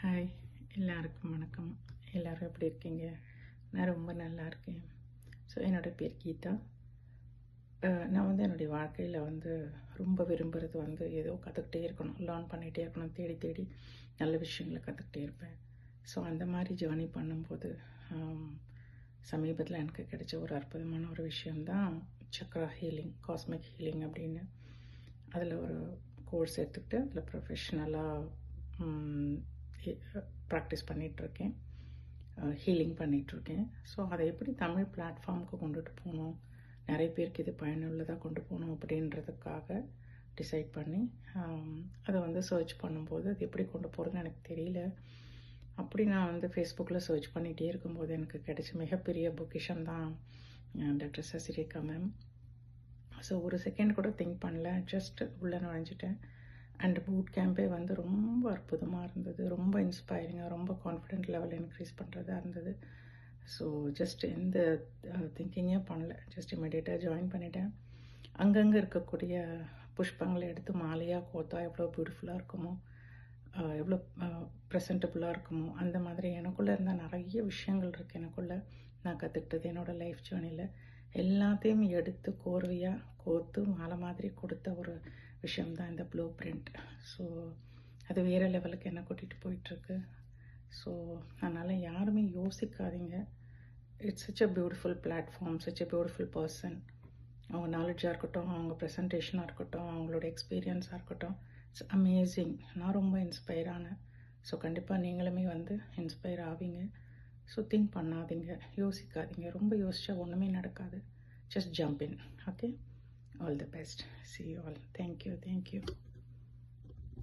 Hi, எல்லாருக்கும் வணக்கம். எல்லோரும் எப்படி இருக்கீங்க? நான் ரொம்ப நல்லா இருக்கேன். ஸோ என்னோடய பேர் கீதா. நான் என்னுடைய வாழ்க்கையில் ரொம்ப விரும்புகிறது ஏதோ கற்றுக்கிட்டே இருக்கணும், லேர்ன் பண்ணிகிட்டே இருக்கணும், தேடி தேடி நல்ல விஷயங்களை கற்றுக்கிட்டே இருப்பேன். ஸோ அந்த மாதிரி ஜேர்னி பண்ணும்போது சமீபத்தில் எனக்கு கிடைச்ச ஒரு அற்புதமான ஒரு விஷயம்தான் சக்ரா ஹீலிங், காஸ்மிக் ஹீலிங் அப்படின்னு. அதில் ஒரு கோர்ஸ் எடுத்துக்கிட்டு அதில் ப்ரொஃபஷ்னலாக ப்ராக்டிஸ் பண்ணிகிட்ருக்கேன், ஹீலிங் பண்ணிகிட்ருக்கேன். ஸோ அதை எப்படி தமிழ் பிளாட்ஃபார்முக்கு கொண்டுட்டு போகணும், நிறைய பேருக்கு இது பயனுள்ளதாக கொண்டு போகணும் அப்படின்றதுக்காக டிசைட் பண்ணி அதை சர்ச் பண்ணும்போது அது எப்படி கொண்டு போகிறதுன்னு எனக்கு தெரியல. அப்படி நான் ஃபேஸ்புக்கில் சர்ச் பண்ணிகிட்டே இருக்கும்போது எனக்கு கிடைச்ச மிகப்பெரிய பொக்கிஷன் தான் டாக்டர் சசிரேகா மேம். ஸோ ஒரு செகண்ட் கூட திங்க் பண்ணல, ஜஸ்ட் உள்ளே நுழைஞ்சிட்டேன். அண்ட் பூட் கேம்பே ரொம்ப அற்புதமாக இருந்தது, ரொம்ப இன்ஸ்பைரிங்காக, ரொம்ப கான்ஃபிடென்ட் லெவல் இன்க்ரீஸ் பண்ணுறதா இருந்தது. ஸோ ஜஸ்ட் எந்த திங்கிங்கே பண்ணல, ஜஸ்ட் இமீடியட்டாக ஜாயின் பண்ணிட்டேன். அங்கங்கே இருக்கக்கூடிய புஷ்பங்களை எடுத்து மாலையாக கோத்தா எவ்வளோ பியூட்டிஃபுல்லாக இருக்குமோ, எவ்வளோ ப்ரெசன்டபுளாக இருக்குமோ, அந்த மாதிரி எனக்குள்ளே இருந்தால் நிறைய விஷயங்கள் இருக்குது. எனக்குள்ளே நான் கற்றுக்கிட்டது என்னோடய லைஃப் ஜேர்னியில் எல்லாத்தையும் எடுத்து கோர்வையாக கோர்த்து மாலை மாதிரி கொடுத்த ஒரு விஷயம்தான் இந்த ப்ளூ பிரிண்ட். ஸோ அது வேறு லெவலுக்கு என்ன கூட்டிகிட்டு போயிட்டுருக்கு. ஸோ அதனால் யாருமே யோசிக்காதீங்க. It's such a beautiful platform, such a beautiful person. அவங்க நாலேஜாக இருக்கட்டும், அவங்க ப்ரெசன்டேஷனாக இருக்கட்டும், அவங்களோட எக்ஸ்பீரியன்ஸாக இருக்கட்டும், இட்ஸ் அமேசிங். நான் ரொம்ப இன்ஸ்பயர் ஆனேன். ஸோ கண்டிப்பாக நீங்களுமே இன்ஸ்பயர் ஆவீங்க. ஸோ திங்க் பண்ணாதீங்க, யோசிக்காதீங்க. ரொம்ப யோசிச்சா ஒன்றுமே நடக்காது. Just jump in. Okay, all the best. See you all. Thank you.